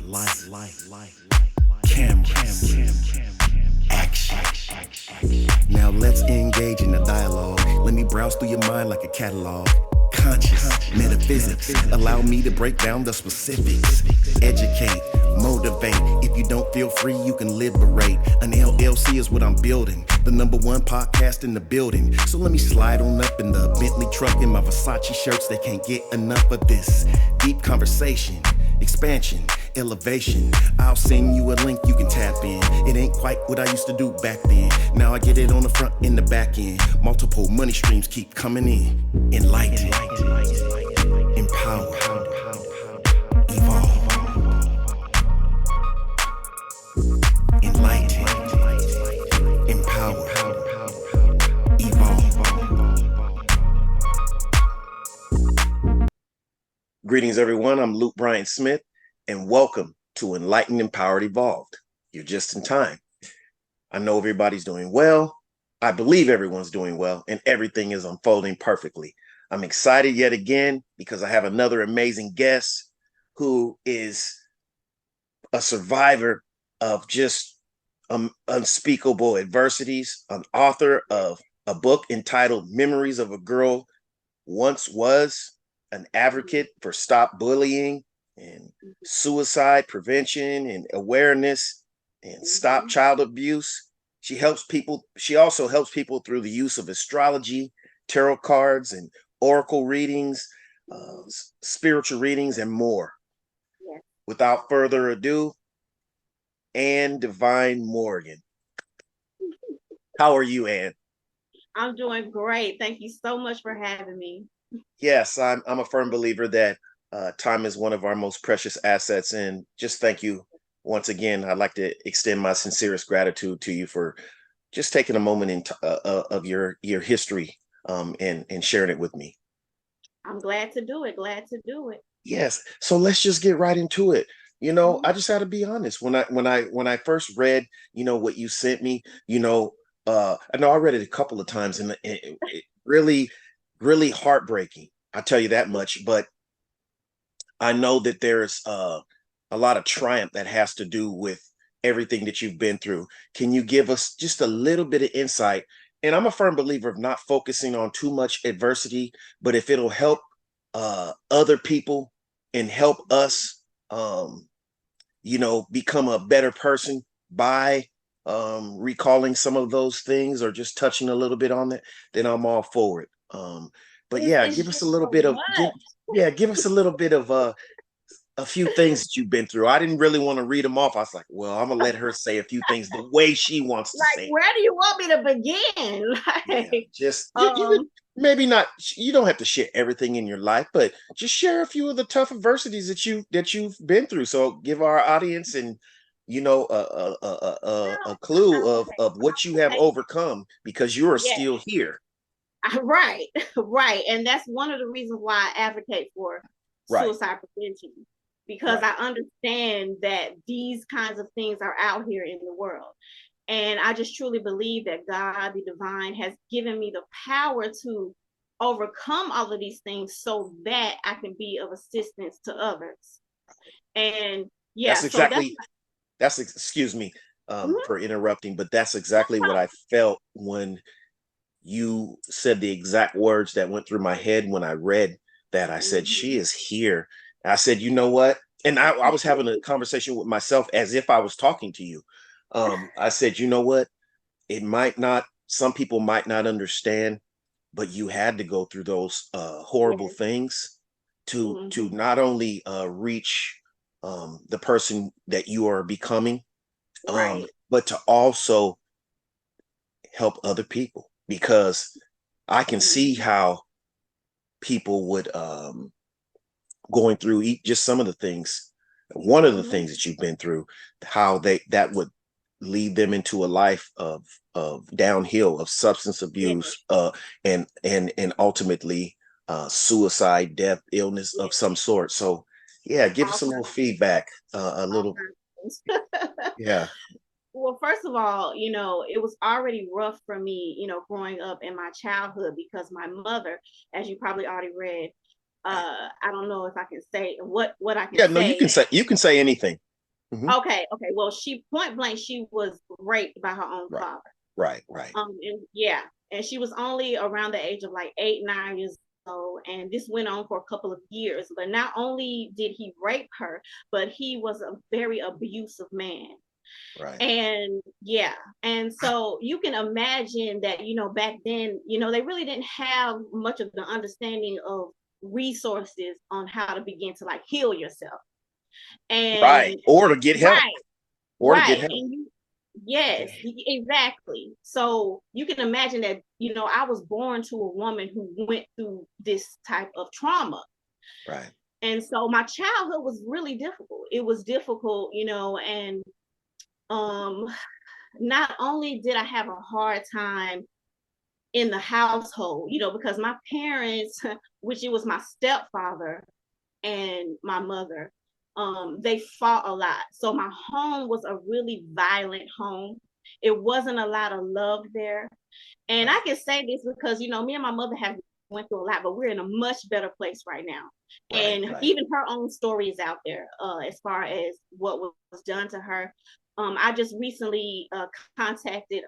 lights, cameras, action. Now let's engage in the dialogue. Let me browse through your mind like a catalog. Conscious metaphysics, allow me to break down the specifics. Educate, motivate. If you don't feel free, you can liberate. An LLC is what I'm building, the #1 podcast in the building. So let me slide on up in the Bentley truck in my Versace shirts. They can't get enough of this deep conversation, expansion, elevation. I'll send you a link you can tap in. It ain't quite what I used to do back then. Now I get it on the front and the back end. Multiple money streams keep coming in. Enlighten, empower, evolve. Enlighten, empower, evolve. Greetings, everyone. I'm Luke Bryant Smith, and welcome to Enlightened, Empowered, Evolved. You're just in time. I know everybody's doing well. I believe everyone's doing well, and everything is unfolding perfectly. I'm excited yet again because I have another amazing guest who is a survivor of just unspeakable adversities, an author of a book entitled Memories of a Girl Once Was, an advocate for stop bullying and suicide prevention and awareness and stop child abuse. She also helps people through the use of astrology, tarot cards, and oracle readings, spiritual readings, and more. Yes. Without further ado, Anne Divine Morgan. How are you, Anne? I'm doing great. Thank you so much for having me. Yes, I'm a firm believer that time is one of our most precious assets, and just thank you once again. I'd like to extend my sincerest gratitude to you for just taking a moment of your history and sharing it with me. I'm glad to do it. Glad to do it. Yes. So let's just get right into it. You know, I just had to be honest. When I first read, what you sent me, I know I read it a couple of times, and it really, really heartbreaking. I'll tell you that much. But I know that there's a lot of triumph that has to do with everything that you've been through. Can you give us just a little bit of insight? And I'm a firm believer of not focusing on too much adversity, but if it'll help other people and help us, become a better person by recalling some of those things or just touching a little bit on that, then I'm all for it. But yeah, It's give us just a little so bit of much. give us a little bit of a few things that you've been through. I didn't really want to read them off. I was like, well, I'm gonna let her say a few things the way she wants to Like, say it. where do you want me to begin? Yeah, Like, just you maybe not. You don't have to share everything in your life, but just share a few of the tough adversities that you've been through. So give our audience and a clue of what you have overcome because you are yeah, still here. right, right. And that's one of the reasons why I advocate for Right, suicide prevention, because right. I understand that these kinds of things are out here in the world. And I just truly believe that God, the divine, has given me the power to overcome all of these things so that I can be of assistance to others. And yeah, That's so that's exactly that's excuse me mhm. for interrupting, but that's exactly what I felt when you said the exact words that went through my head when I read that. I said, she Mhm. is here. I said, you know what? And I was having a conversation with myself as if I was talking to you. I said, you know what? It might not, some people might not understand, but you had to go through those horrible Yes. things to Mhm. not only reach the person that you are becoming, Right. but to also help other people because I can see Mhm. how people would going through just some of the things, one of the Mhm. things that you've been through, how that would lead them into a life of downhill of substance Yes. abuse and ultimately suicide, death, illness of Yes. some sort. So yeah, give us All a little kinds, feedback, a all little. kinds of things. Yeah. Well, first of all, it was already rough for me, growing up in my childhood because my mother, as you probably already read, I don't know if I can say what I can Yeah, no, say. you can say anything. Hmm. Okay. Well, she point blank, she was raped by her own Right, father. right. And yeah, and she was only around the age of like 8, 9 years old, and this went on for a couple of years. But not only did he rape her, but he was a very abusive man. Right. And yeah, and so you can imagine that, back then, they really didn't have much of the understanding of resources on how to begin to like heal yourself. Right. And Or to get help. right, Or to get right. help. And yes, exactly. So you can imagine that, I was born to a woman who went through this type of trauma. Right. And so my childhood was really difficult. It was difficult, and um not only did I have a hard time in the household, because my parents, which it was my stepfather and my mother, they fought a lot. So my home was a really violent home. It wasn't a lot of love there. And I Right. can say this because, me and my mother have went through a lot, but we're in a much better place right now. Right. And Right. even her own story is out there, as far as what was done to her. I just recently contacted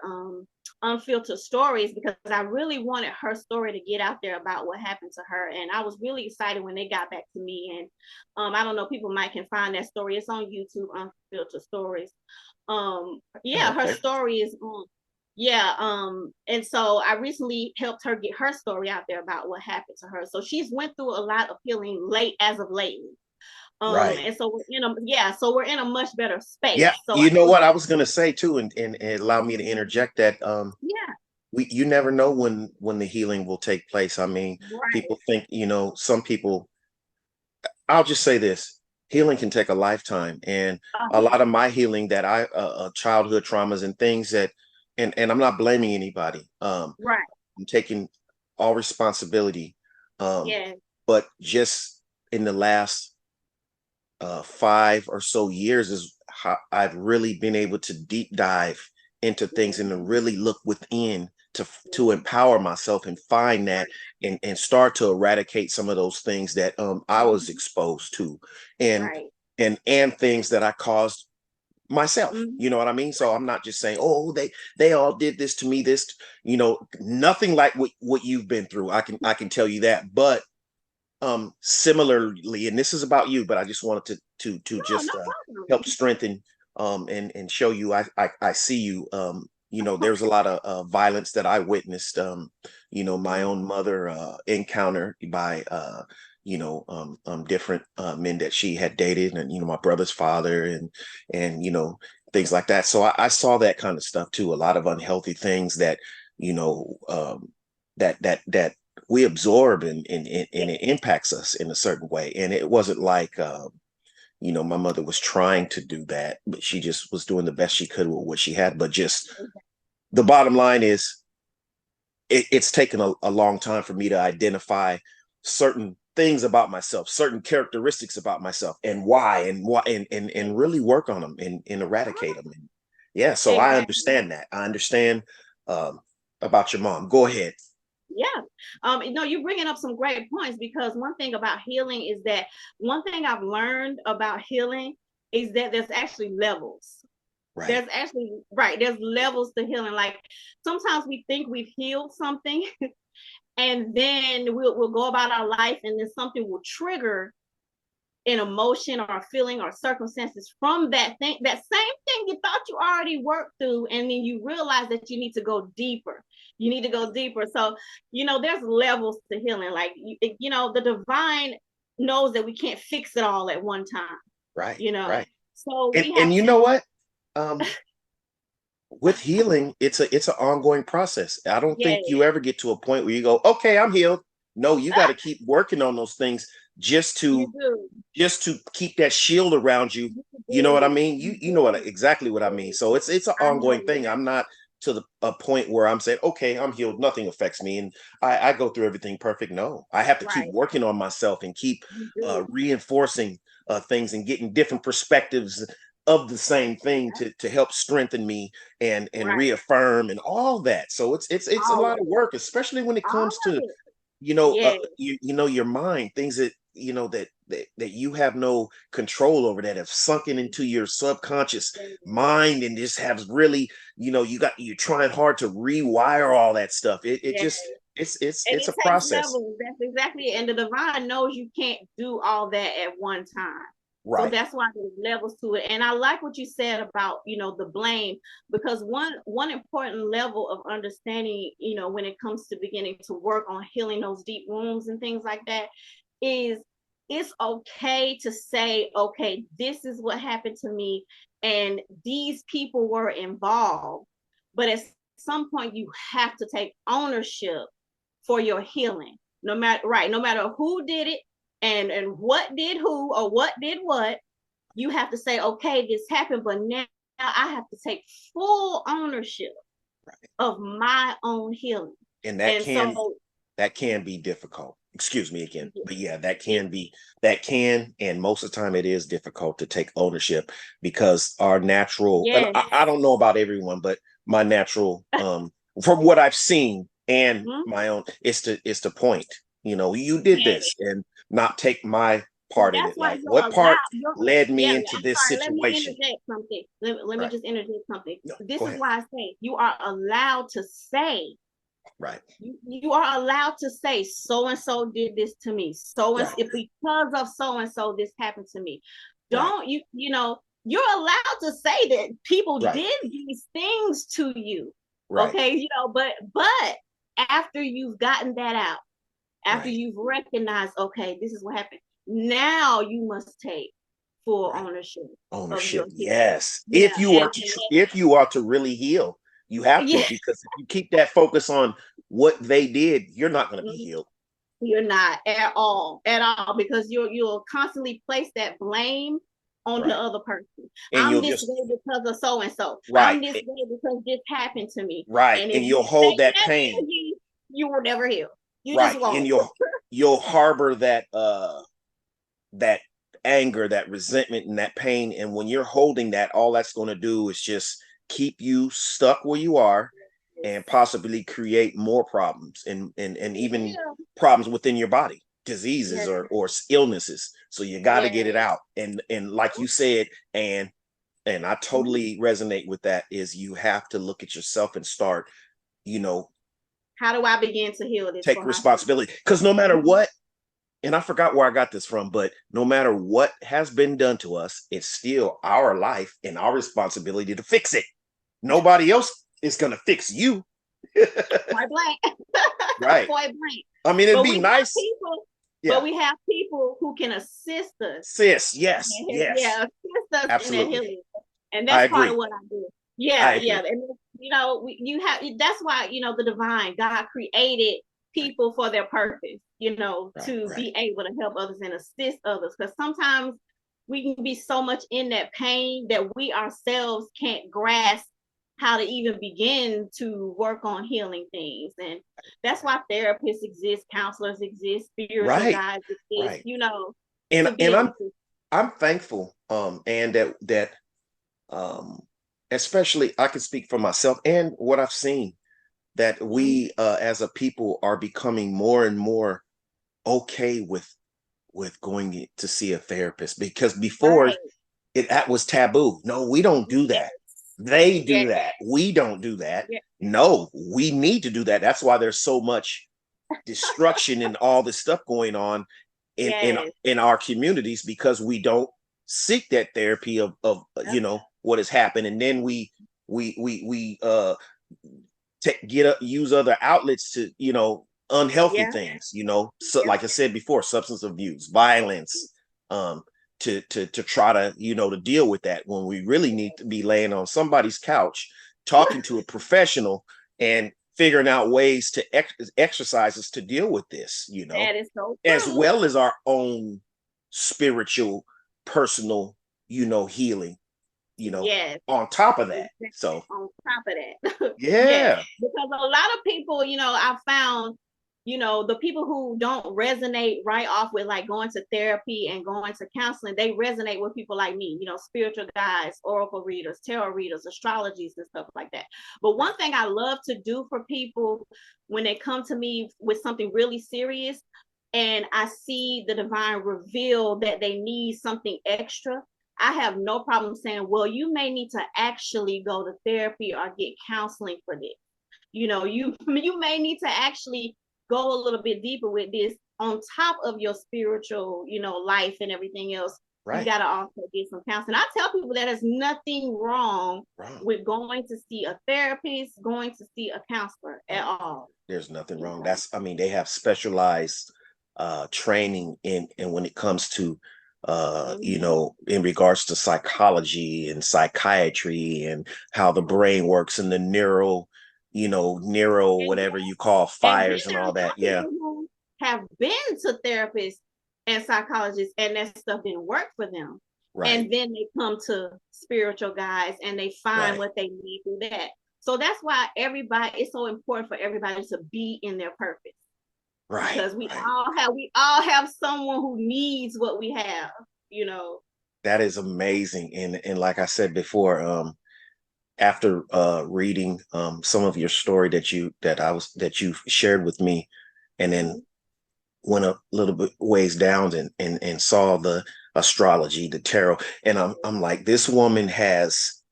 Unfiltered Stories because I really wanted her story to get out there about what happened to her. And I was really excited when they got back to me. And I don't know, people might can find that story. It's on YouTube, Unfiltered Stories. Oh, Yeah, her okay. story is on. Yeah, and so I recently helped her get her story out there about what happened to her. So she's went through a lot of healing late as of lately. Right. And so we're in a much better Yeah. space. So I You know was, what I was gonna say too, and allow me to interject that yeah, you never know when the healing will take place. I mean, right. people think, some people, I'll just say this, healing can take a lifetime. And a Yeah, lot of my healing that childhood traumas and things that, and I'm not blaming anybody. right. I'm taking all responsibility. Um, Yeah. but just in the last 5 or so years is how I've really been able to deep dive into things and to Mhm. really look within to Mhm. empower myself and find that Right. and start to eradicate some of those things that I was Mhm. exposed to and Right. and things that I caused myself. Mhm. You know what I mean? So I'm not just saying, oh, they all did this to me, this, nothing like what you've been through. I can tell you that. But similarly, and this is about you, but I just wanted to No, just no problem. help strengthen and show you I see you. There's a lot of violence that I witnessed, my Mhm. own mother encountered by different men that she had dated, and my brother's father, and things like that. So I saw that kind of stuff too, a lot of unhealthy things that you know that we absorb, and Yeah. it impacts us in a certain way. And it wasn't like my mother was trying to do that, but she just was doing the best she could with what she had. But just the bottom line is it's taken a long time for me to identify certain things about myself, certain characteristics about myself, and really work on them and eradicate them. And yeah, so I Exactly. understand that. I understand um, about your mom. Go ahead. Yeah. No, you're bringing up some great points because one thing about healing is that one thing I've learned about healing is that there's actually levels. Right. There's actually, right, there's levels to healing. Like sometimes we think we've healed something and then we'll go about our life and then something will trigger an emotion or a feeling or circumstances from that thing, that same thing you thought you already worked through, and then you realize that you need to go deeper. You need to go deeper. So, there's levels to healing. Like, the divine knows that we can't fix it all at one time, Right. you know. Right. So And we and have you to, know what? With healing, it's an ongoing process. I don't yeah, think you ever get to a point where you go, okay, I'm healed. No, you got to keep working on those things just you to do, just to keep that shield around you. you You know what I do, mean? You know exactly what I mean. So it's an I ongoing know, thing. I'm not to a point where I'm saying, okay, I'm healed, nothing affects me, and I go through everything perfect. No, I have to keep right, working on myself and keep you do, reinforcing things and getting different perspectives of the same thing to help strengthen me and right, reaffirm and all that. So it's a all lot of of it, work, especially when it all comes of to it. Yeah. you know, your mind, things that, you know, that you have no control over, that have sunken into your subconscious mind, and just have really, you know, you're trying hard to rewire all that stuff. It Yeah. just, And it's it a takes process. levels. That's exactly it. And the divine knows you can't do all that at one time. So Right. that's why there's levels to it. And I like what you said about, the blame, because one important level of understanding, when it comes to beginning to work on healing those deep wounds and things like that, is it's okay to say, okay, this is what happened to me, and these people were involved. But at some point, you have to take ownership for your healing. No matter who did it, and what did who, or what did what, you have to say, okay, this happened, but now I have to take full ownership of my own healing. And And so, that can be difficult. Excuse me again. But yeah, yeah, and most of the time it is difficult to take ownership, because our natural, and yes, I don't know about everyone, but my natural, from what I've seen and mhm, my own, is to point, you know, you did yes. this, and not take my So part in that's it. why Like, you're what part allowed. led me Yeah, into I'm this sorry. Let me situation? interject something. Let me Right. just interject something. No, This go is ahead. why I say you are allowed to say. Right. You are allowed to say, so and so did this to me. So and Right. because of so and so, this happened to me. Right. Don't you're allowed to say that people Right. did these things to you. Right. Okay, but after you've gotten that out, after Right. you've recognized, okay, this is what happened. Now you must take full Right. ownership of your Ownership, healing. yes. Yeah, If you are to really heal, you have to, yeah, because if you keep that focus on what they did, you're not going to be healed. you're not at all, because you'll constantly place that blame on the Right. other person. And I'm you'll this just, way because of so and so. right. I'm this way because this happened to me. Right. And if And you you'll hold stay in that that pain. energy, you will never heal. You just Right. And won't. you'll harbor that anger, that resentment, and that pain. And when you're holding that, all that's going to do is just keep you stuck where you are, and possibly create more problems, and even Yeah, problems within your body, diseases yeah, or illnesses. So you got to yeah. get it out. And like you said, and I Mhm. totally resonate with that, is you have to look at yourself and start, you know, How do I begin to heal this take for myself? responsibility. Because no matter Mhm. what, and I forgot where I got this from, but no matter what has been done to us, it's still our life and our responsibility to fix it. Nobody else is going to fix you. Point blank. Right. Point blank. I mean, it'd But be we have nice. people, Yeah. who can assist us. Sis. Yes. Yes. Yeah, assist us in that Absolutely. healing. And I that's part of agree. what I do. I Yeah, yeah. agree. And you have that's why, the divine God created Right. people for their purpose, Right. to Right. be able to help others and assist others. Because sometimes we can be so much in that pain that we ourselves can't grasp how to even begin to work on healing things. And that's why therapists exist, counselors exist, spiritual Right. guides exist, Right. to be And able to. I'm thankful, and that um especially I can speak for myself and what I've seen, that Mhm. we, as a people, are becoming more and more okay with going to see a therapist, because before, Right. that was taboo. No, we don't do Yes. that. They Yeah. do that. We don't do that. Yeah. No, we need to do that. That's why there's so much destruction and all this stuff going on Yes. in our communities, because we don't seek that therapy of Yep. what has happened, and then we get up, use other outlets to, unhealthy Yeah. things, so Yep. like I said before, substance abuse, violence, to try to, to deal with that, when we really need to be laying on somebody's couch, talking to a professional, and figuring out ways to exercises to deal with this, That is so as true. well as our own spiritual, personal, healing, you know Yes. on top of that. Exactly. So On top of that. Yeah. yeah. Because a lot of people, I found, the people who don't resonate right off with like going to therapy and going to counseling, they resonate with people like me, spiritual guides, oracle readers, tarot readers, astrologies, and stuff like that. But one thing I love to do for people when they come to me with something really serious and I see the divine reveal that they need something extra, I have no problem saying, well, you may need to actually go to therapy or get counseling for this. You may need to actually go a little bit deeper with this on top of your spiritual, life and everything else. You Right. got to also get some counseling. I tell people that there's nothing wrong with going to see a therapist, going to see a counselor at all. There's nothing wrong. They have specialized training in when it comes to in regards to psychology and psychiatry and how the brain works and the neuro And whatever you call And then fires and there all are that. some Yeah. people who have been to therapists and psychologists, and that stuff didn't work for them. Right. And then they come to spiritual guides and they find Right. what they need through that. So that's why it's so important for everybody to be in their purpose. Right. Because we Right. all have someone who needs what we have. That is amazing. And like I said before, after reading some of your story that you shared with me, and then Mhm. went a little bit ways down and saw the astrology, the tarot, and I'm like, this woman has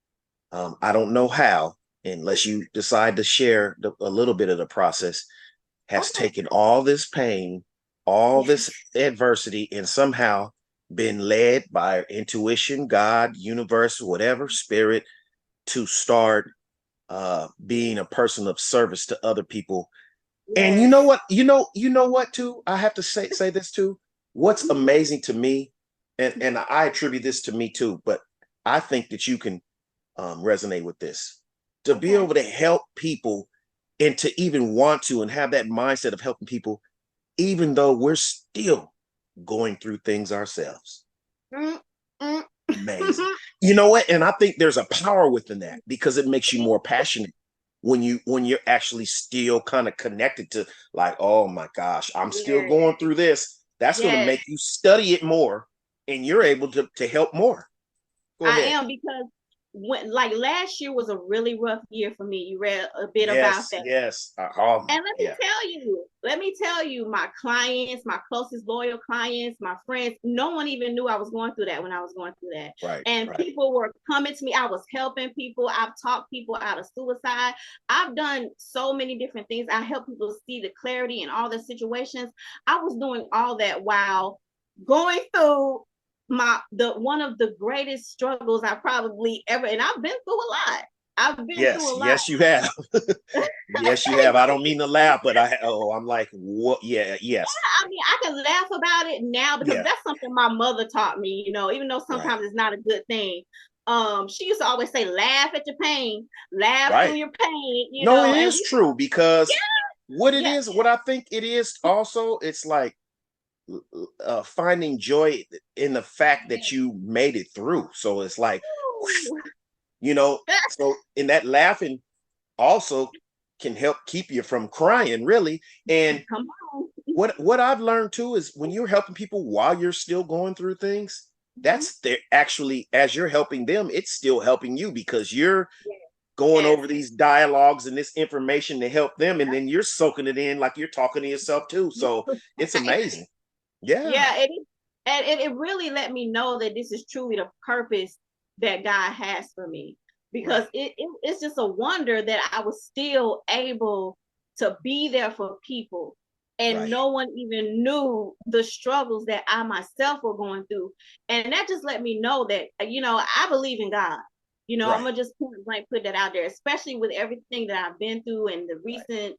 I don't know how, unless you decide to share a little bit of the process, has Okay. taken all this pain, all Yes. this adversity, and somehow been led by intuition, God, universe, whatever spirit, to start being a person of service to other people. And you know Yes. what? You know what too? I have to say this too. What's amazing to me, and I attribute this to me too, but I think that you can resonate with this. To be Okay. able to help people and to even want to and have that mindset of helping people, even though we're still going through things ourselves. Mm, mm. Amazing. You know what? And I think there's a power within that because it makes you more passionate when you're actually still kind of connected to, like, oh my gosh, I'm still Yes. going through this. That's going to Yes. make you study it more and you're able to help more. Go I ahead. am, because when like last year was a really rough year for me. You read a bit about Yes, that. yes. Oh my, And yeah. let me tell you, my clients, my closest loyal clients, my friends, no one even knew I was going through that when I was going through that. Right, And right. people were coming to me. I was helping people. I've talked people out of suicide. I've done so many different things. I help people see the clarity in all the situations. I was doing all that while going through the one of the greatest struggles I probably ever, and I've been through a lot. I've been through Yes, a lot. yes, you have. Yes, you have. I don't mean to laugh, but I'm like, what? Yeah, yes. I mean, I can laugh about it now because Yeah, that's something my mother taught me, even though right, sometimes it's not a good thing. She used to always say, laugh at your pain, laugh through right. your pain, No, it and is true because what it yeah, is, what I think it is also, it's like finding joy in the fact that you made it through. So it's like, you know, so in that laughing also can help keep you from crying, really. And come on. what I've learned too is when you're helping people while you're still going through things, that's they're actually, as you're helping them, it's still helping you because you're going Yes. over these dialogues and this information to help them, and then you're soaking it in like you're talking to yourself too. So it's amazing. Yeah. Yeah, it really let me know that this is truly the purpose that God has for me, because Right. it's just a wonder that I was still able to be there for people, and Right. no one even knew the struggles that I myself were going through. And that just let me know that I believe in God. I'm Right. gonna just point blank put that out there, especially with everything that I've been through and the Right. recent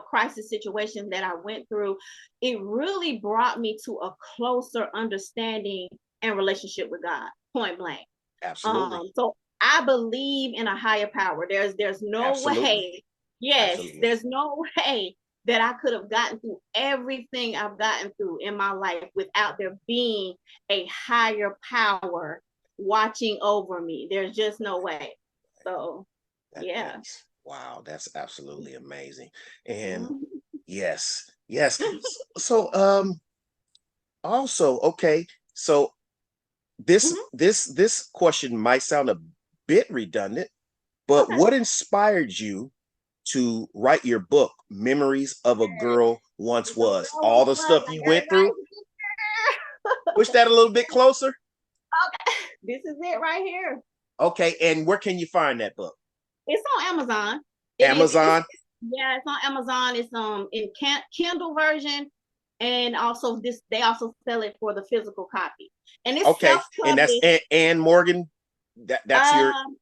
crisis situation that I went through. It really brought me to a closer understanding and relationship with God, point blank. Absolutely. So I believe in a higher power. There's no Absolutely. way, yes, Absolutely. there's no way that I could have gotten through everything I've gotten through in my life without there being a higher power watching over me. There's just no way. So That yeah. that's wow, that's absolutely amazing. And Mhm. Yes. Yes. So also, okay. So Mhm. this question might sound a bit redundant, but Okay. what inspired you to write your book, Memories of a Girl Once So Was? girl, All what's the what? stuff I you got it went through? right Push that a little bit closer. Okay. This is it right here. Okay, and where can you find that book? It's on Amazon. It is. Amazon. Yeah, it's on Amazon. It's in Kindle version, and also this they also sell it for the physical copy, and it's Okay, and that's self-published. Ann Morgan. That's your Um,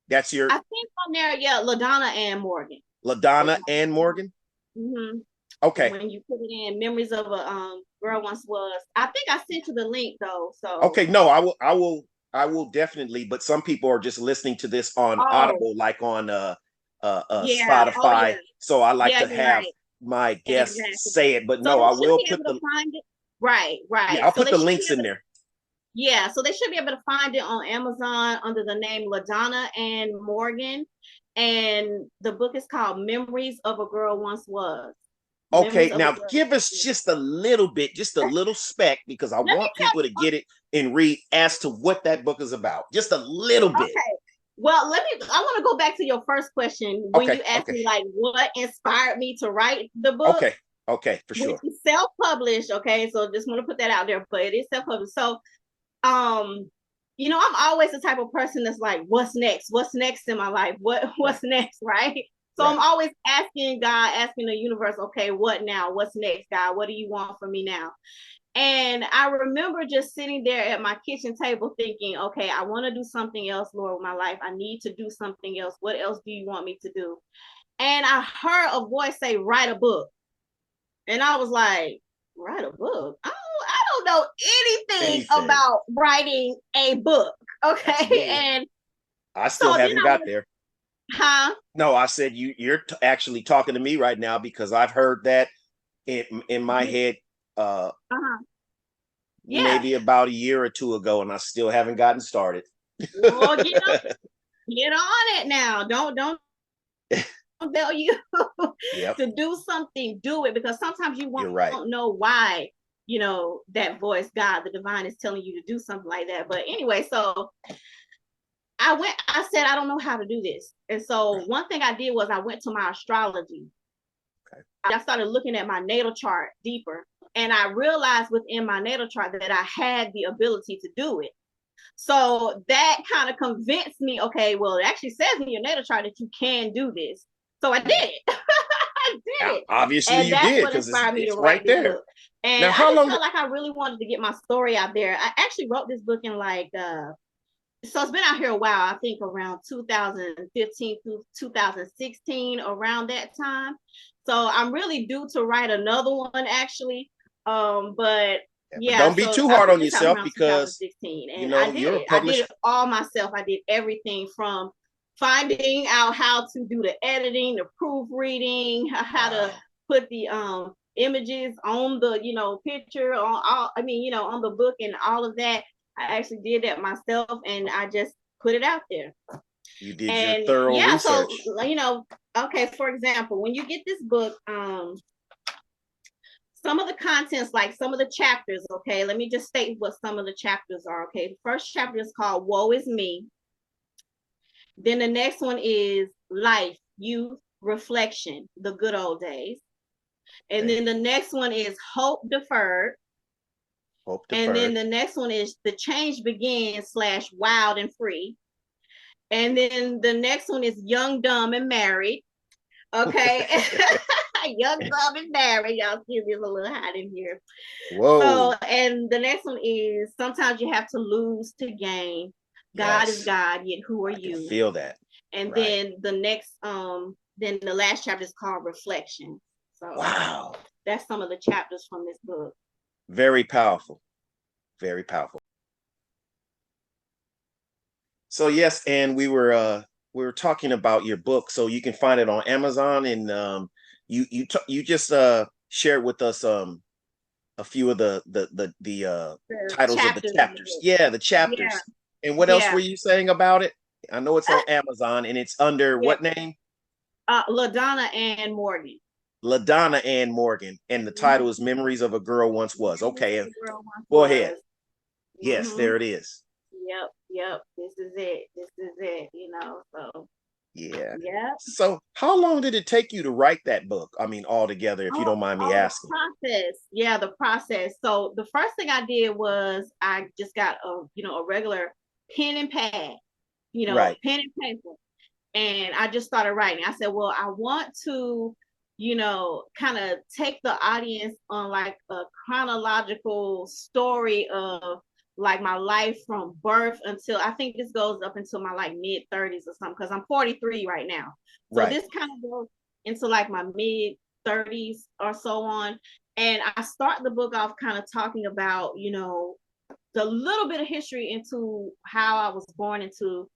that's your I think on there, yeah, LaDonna and Morgan. LaDonna Ann Morgan. Mm-hmm. Okay, When you put it in, memories of a girl once was. I think I sent you the link though. So okay. No, I will definitely. But some people are just listening to this on oh Audible, like on yeah, oh Spotify. yeah, So I like yeah, to you're have right. my guests Exactly. say it. But So no, they I should will be put able to the find it. Right, yeah, right. I'll So put they the should be links in able to, there. yeah, so they should be able to find it on Amazon under the name LaDonna and Morgan. And the book is called Memories of a Girl Once Was. Memories Okay, of a now Girl give Once us Was. just a little bit, just a little speck, because I Let me want tell people to get it and read as to what that book is about. Just a little you. bit. Okay. Well, I want to go back to your first question when Okay, you asked okay, me like what inspired me to write the book, okay, okay, for which sure. is self-published. Okay, so just want to put that out there, but it is self-published. So um I'm always the type of person that's like, what's next in my life, Right, what's next, right? So I'm right. always asking God, asking the universe, okay, what now, what's next, God, what do you want from me now? And I remember just sitting there at my kitchen table thinking, okay, I want to do something else, Lord, with my life. I need to do something else. What else do you want me to do? And I heard a voice say, write a book. And I was like, write a book? I don't know anything Anything. about writing a book. That's Okay. me. And I so still then haven't I got went, there. huh? No, I said you're actually talking to me right now because I've heard that in my Yeah. head Uh-huh. Yeah. maybe about a year or two ago, and I still haven't gotten started. Well, get on it now. Don't tell you Yep, to do something, do it, because sometimes you you're right. won't know why, that voice, God, the divine, is telling you to do something like that. But anyway, so I said, I don't know how to do this. And so Right. one thing I did was I went to my astrology. Okay. I started looking at my natal chart deeper. And I realized within my natal chart that I had the ability to do it. So that kind of convinced me, okay, well, it actually says in your natal chart that you can do this. So I did Yeah. it. I did it. Obviously, And you that's did what because inspired me to it's write right this there. book. And Now, I how just long? felt like I really wanted to get my story out there. I actually wrote this book in like so it's been out here a while. I think around 2015 to 2016, around that time. So I'm really due to write another one actually. But Yeah, but yeah, don't be so too I hard put on this out yourself around because 2016, you and I know did you're a it. I did published. it all myself. I did everything from finding out how to do the editing, the proofreading, how to Wow, put the images on the picture, on all, I mean, on the book and all of that. I actually did that myself, and I just put it out there. you did your And thorough yeah, so research. okay, for example, when you get this book, some of the contents, like some of the chapters, okay, let me just state what some of the chapters are. Okay, the first chapter is called Woe is Me. Then the next one is Life, Youth, Reflection, the Good Old Days. And Okay, then the next one is Hope Deferred. hope And then deferred. the next one is The Change Begins slash Wild and Free. And then the next one is Young, Dumb, and Married. Okay. Young, Dumb, and Married. Y'all excuse me, it's a little hot in here. So, Whoa, and the next one is Sometimes You Have to Lose to Gain. God is yes, God, yet who are I can you? feel that. And Right. then the last chapter is called Reflection. So Wow, that's some of the chapters from this book. very powerful. Very powerful. So yes, and we were talking about your book, so you can find it on Amazon, and you just shared with us a few of the The titles of the chapters in the chapters. book. Yeah, the Yeah, chapters. And what else yeah, were you saying about it? I know it's on Amazon and it's under yeah. what name? LaDonna and Morgan. LaDonna Ann Morgan, and the title is Memories of a Girl Once Was. Okay, Girl once go ahead. was. Yes, Mm-hmm. there it is. Yep. This is it. This is it. So Yeah. yep. So, how long did it take you to write that book? I mean, altogether, if you don't mind me Oh, the asking. process. Yeah, the process. So the first thing I did was I just got a regular pen and pad, Right, pen and paper. And I just started writing. I said, well, I want to, kind of take the audience on like a chronological story of like my life from birth until I think this goes up until my like mid 30s or something, because I'm 43 right now. So right, this kind of goes into like my mid 30s or so on. And I start the book off kind of talking about, the little bit of history into how I was born into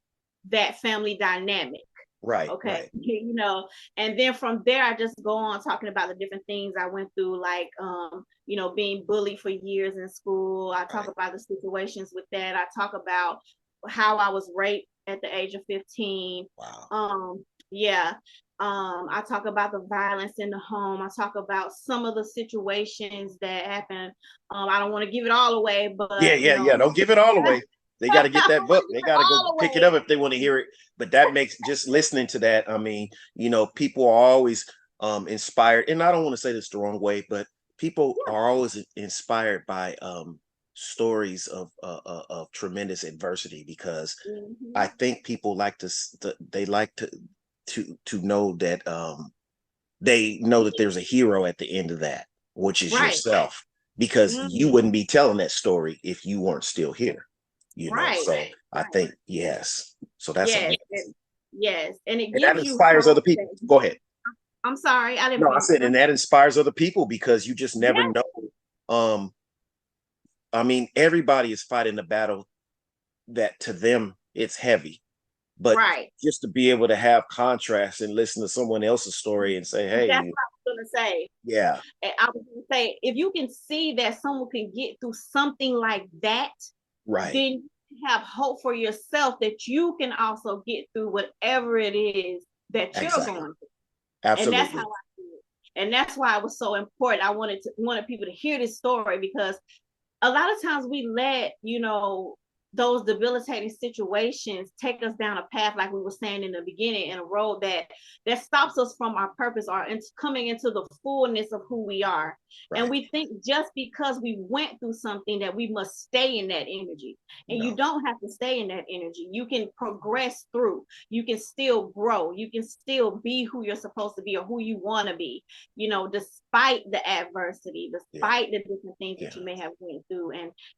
that family dynamic. right, Okay. right, And then from there I just go on talking about the different things I went through, like being bullied for years in school. I talk right. about the situations with that. I talk about how I was raped at the age of 15. Wow. Yeah. I talk about the violence in the home. I talk about some of the situations that happen. I don't want to give it all away, Yeah, but yeah, yeah. Don't give it all away. They got to get I don't that want book. to give They it got to go all pick it away. up if they want to hear it. But that makes just listening to that. I mean, people are always inspired, and I don't want to say this the wrong way, but people are always inspired by stories of tremendous adversity, because I Mm-hmm. think people like they like to know that they know that there's a hero at the end of that, which is Right. yourself, because you Mm-hmm. wouldn't be telling that story if you weren't still here. Right. So I Right. think, yes. So that's Yes. amazing. Yes. And it And that gives you inspires other hope people. that Go ahead. I'm sorry, I didn't No, I mean said, to. and that inspires other people, because you just never Yes. know. Um, I mean, everybody is fighting a battle that to them it's heavy, but Right. just to be able to have contrast and listen to someone else's story and say, That's what hey, I was gonna say. yeah, And I was gonna say, if you can see that someone can get through something like that, right, then you have hope for yourself that you can also get through whatever it is that you're exactly, going through. And that's how absolutely, I see it. And that's why it was so important. I wanted people to hear this story, because a lot of times we let those debilitating situations take us down a path, like we were saying in the beginning, in a road that stops us from our purpose, or coming into the fullness of who we are. And right. we think just because we went through something that we must stay in that energy, and you No, don't have to stay in that energy. You can progress through. You can still grow. You can still be who you're supposed to be, or who you want to be, despite the adversity, yeah, despite the different things that yeah, you may have went through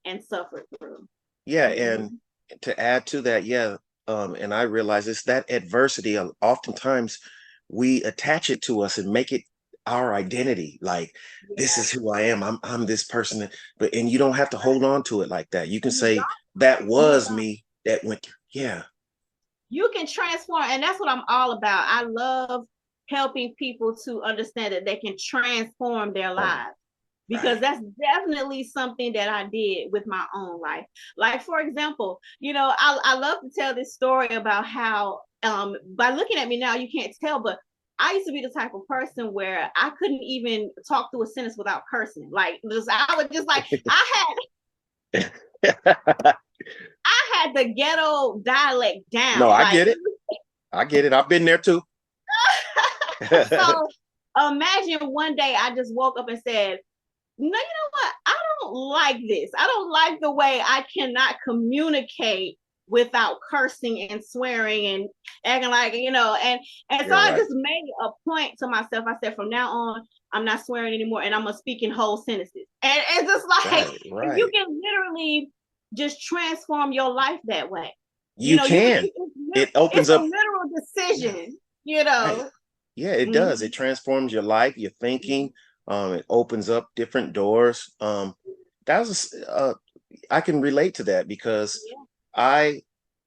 and suffered through. yeah. Mm-hmm. And to add to that, yeah, and I realize it's that adversity. Oftentimes, we attach it to us and make it our identity. Like, this Yeah. is who I am. I'm this person. But and you don't have to hold on to it like that. You can You say don't. that You was don't. me that went through. Yeah, You can transform, and that's what I'm all about. I love helping people to understand that they can transform their oh, lives, because right, that's definitely something that I did with my own life. Like, for example, I love to tell this story about how, by looking at me now, you can't tell, but I used to be the type of person where I couldn't even talk through a sentence without cursing. Like, I would just like, I had the ghetto dialect no, down. I Like, get it. I get it. I've been there too. so imagine one day I just woke up and said, no, you know what? I don't like this. I don't like the way I cannot communicate without cursing and swearing and acting like, and so You're I right. just made a point to myself. I said, from now on, I'm not swearing anymore, and I'm gonna speak in whole sentences. And it's just like, Right, you right. can literally just transform your life that way. You You can, can. It it's opens a up. literal Yeah, decision, right. Yeah, it does. It Mhm. transforms your life, your thinking. It opens up different doors. That was I can relate to that, because Yeah. I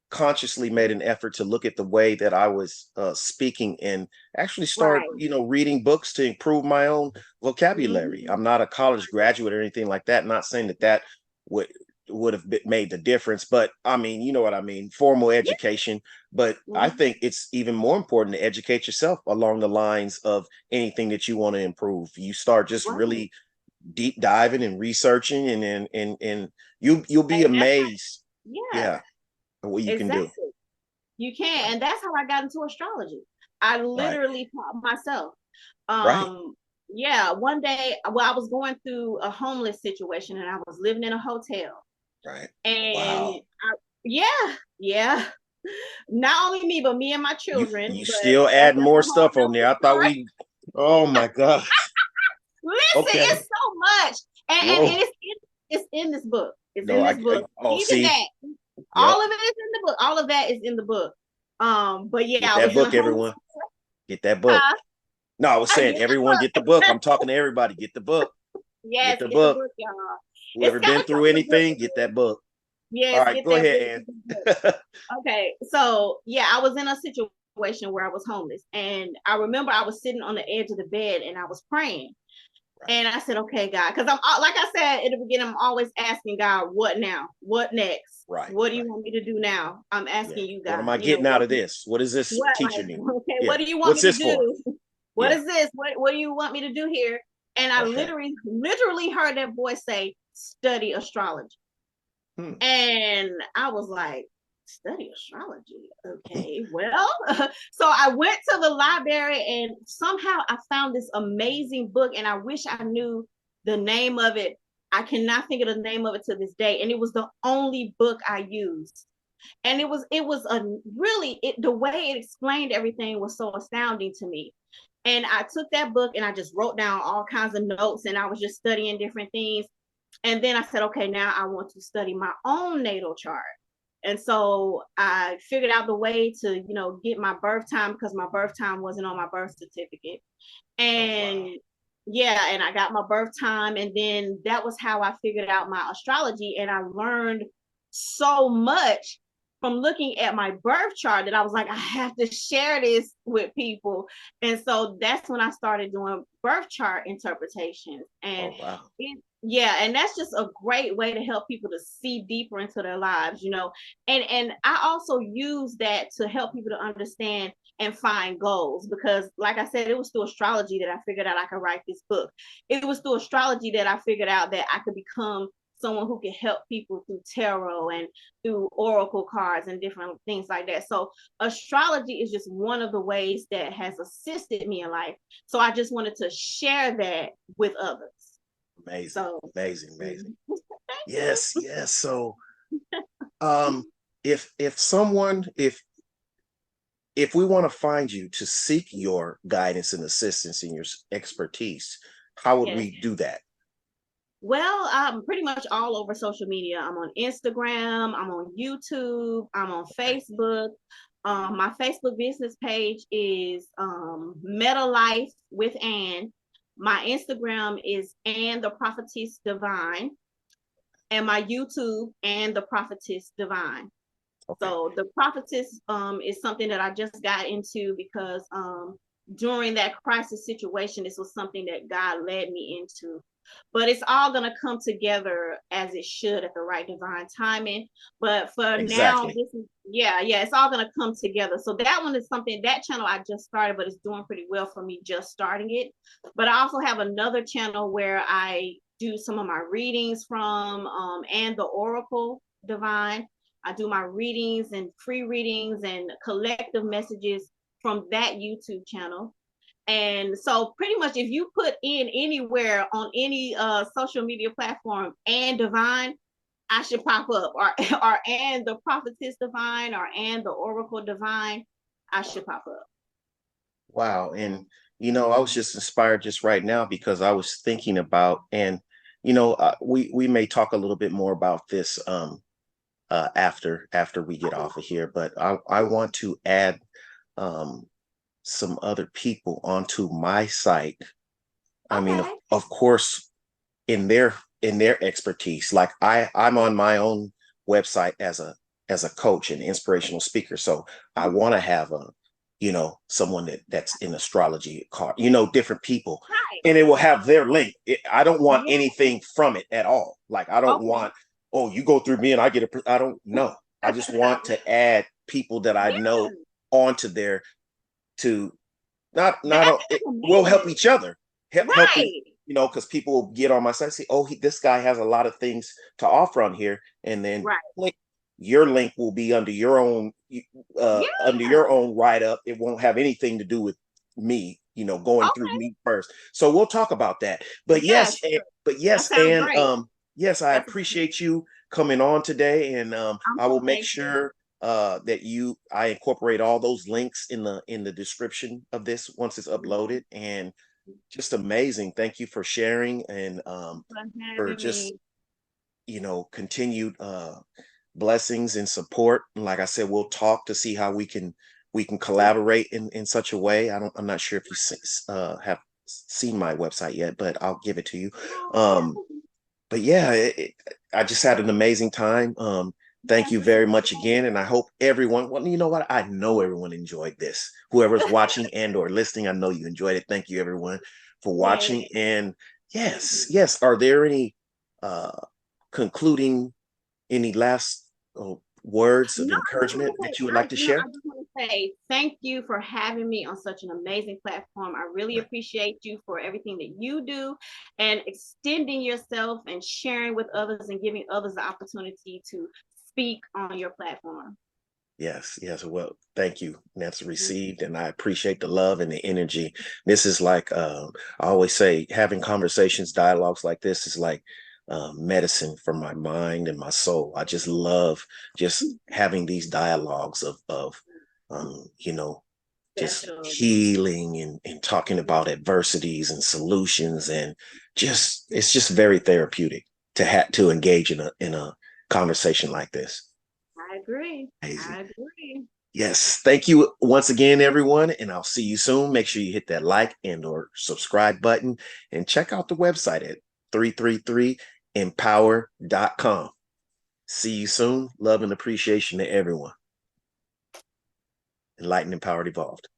consciously made an effort to look at the way that I was speaking, and actually start, Right. reading books to improve my own vocabulary. Mhm. I'm not a college graduate or anything like that. Not saying that would would have made the difference. But I mean, you know what I mean, formal Yeah. education. But I Mhm. think it's even more important to educate yourself along the lines of anything that you want to improve. You start just Right. really deep diving and researching, and you'll be And that's how, amazed, yeah, yeah, at what you can do. exactly. You can. Right, And that's how I got into astrology. I right, literally taught myself. right, Um, yeah, one day, well, I was going through a homeless situation and I was living in a hotel. right. And Wow. yeah, yeah. Not only me, but me and my You children. But still add that's more a whole stuff on there. nother I thought story. we, oh my God. Listen, Okay. it's so much. And Whoa. it's in this book. It's No, in this book. oh, Even see, that, yep. all of it is in the book. All of that is in the book. But yeah, Get I that was in a book, homeless. everyone. Get that book. Huh? No, I was I saying, get the everyone get the book. book. I'm talking to everybody. Get the book. Get Yes, the get the book. book, y'all. It's Whoever got been to through come with a book. anything, get that book. All Yes, right, get go that book. ahead, Get the book. Ann. Okay, so yeah, I was in a situation where I was homeless, and I remember I was sitting on the edge of the bed and I was praying, Right, and I said, "Okay, God," because I'm like I said at the beginning, I'm always asking God, "What now? What next? right, What do you right. want me to do now?" I'm Yeah. asking you, What am God. I You know getting out what? of this? What is this What teaching like? me? Okay, Yeah. what do you want What's me to this for? do? What Yeah. is this? What do you want me to do here? And I Okay. literally heard that voice say, "Study astrology." Hmm. And I was like, study astrology. Okay, well, so I went to the library and somehow I found this amazing book, and I wish I knew the name of it. I cannot think of the name of it to this day. And it was the only book I used. And it was a really the way it explained everything was so astounding to me. And I took that book and I just wrote down all kinds of notes and I was just studying different things. And then I said, okay, now I want to study my own natal chart. And so I figured out the way to, get my birth time because my birth time wasn't on my birth certificate. Oh, And wow. yeah, and I got my birth time. And then that was how I figured out my astrology. And I learned so much from looking at my birth chart that I was like, I have to share this with people. And so that's when I started doing birth chart interpretations. And Oh, wow. yeah, and that's just a great way to help people to see deeper into their lives. And I also use that to help people to understand and find goals because like I said, it was through astrology that I figured out I could write this book. It was through astrology that I figured out that I could become someone who can help people through tarot and through oracle cards and different things like that. So astrology is just one of the ways that has assisted me in life. So I just wanted to share that with others. Amazing. So Amazing. Amazing. thank Yes, you. yes. So, um, if someone, if we want to find you to seek your guidance and assistance and your expertise, how would Yes. we do that? Well, I'm pretty much all over social media. I'm on Instagram, I'm on YouTube, I'm on Okay. Facebook. My Facebook business page is Meta Life with Ann. My Instagram is Ann the Prophetess Divine, and my YouTube and the Prophetess Divine. Okay. So the prophetess is something that I just got into because during that crisis situation, this was something that God led me into. But it's all going to come together as it should at the right divine timing. But for now, Exactly. this is, yeah, it's all going to come together. So that one is something, that channel I just started, but it's doing pretty well for me just starting it. But I also have another channel where I do some of my readings from and the Oracle Divine. I do my readings and free readings and collective messages from that YouTube channel. And so pretty much if you put in anywhere on any social media platform and divine, I should pop up or and the prophetess divine or and the oracle divine, I should pop up. Wow. And, I was just inspired just right now because I was thinking about, and, we may talk a little bit more about this after we get Okay. off of here, but I want to add um, some other people onto my site. I mean, of, Okay. of course, in their expertise. Like I'm on my own website as a coach and inspirational speaker. So I want to have someone that's in astrology card, different people. Right. And it will have their link. I don't want Yeah. anything from it at all. Like I don't Okay. want oh, you go through me and I get I don't know. I just want to add people that I Yeah, know onto there to not that's it will help amazing. each other, help Right, because people will get on my site and say, oh, this guy has a lot of things to offer on here, and then right. click, your link will be under Yeah. your own write up. It won't have anything to do with me, going through Okay. me first. So we'll talk about that. But Yeah, yes, sure. That sounds and great. yes, I That's appreciate you coming on today, and I'm I will so make thankful. sure that I incorporate all those links in the description of this once it's uploaded. And just amazing. Thank you for sharing, and For for having just me. continued blessings and support. And like I said, we'll talk to see how we can collaborate in such a way. I'm not sure if you have seen my website yet, but I'll give it to you. Oh, Um, yeah. but yeah, I just had an amazing time. Thank Yes, you it's very been much again, and I hope everyone. Well, you know what? I know everyone enjoyed this. Whoever's watching and or listening, I know you enjoyed it. Thank you, everyone, for yeah. watching. And yes. Are there any uh, concluding, any last words of No, I just encouragement want to say, that you would like to share? I just want to say thank you for having me on such an amazing platform. I really Right. appreciate you for everything that you do and extending yourself and sharing with others and giving others the opportunity to speak on your platform. Yes. Well, thank you. That's received, and I appreciate the love and the energy. This is like I always say, having conversations, dialogues like this is like medicine for my mind and my soul. I just love just having these dialogues of just Special. healing and talking about adversities and solutions, and just it's just very therapeutic to to engage in a conversation like this. I agree. Amazing. I agree. Yes. Thank you once again, everyone, and I'll see you soon. Make sure you hit that like and or subscribe button, and check out the website at 333empower.com. See you soon. Love and appreciation to everyone. Enlightened, empowered, evolved.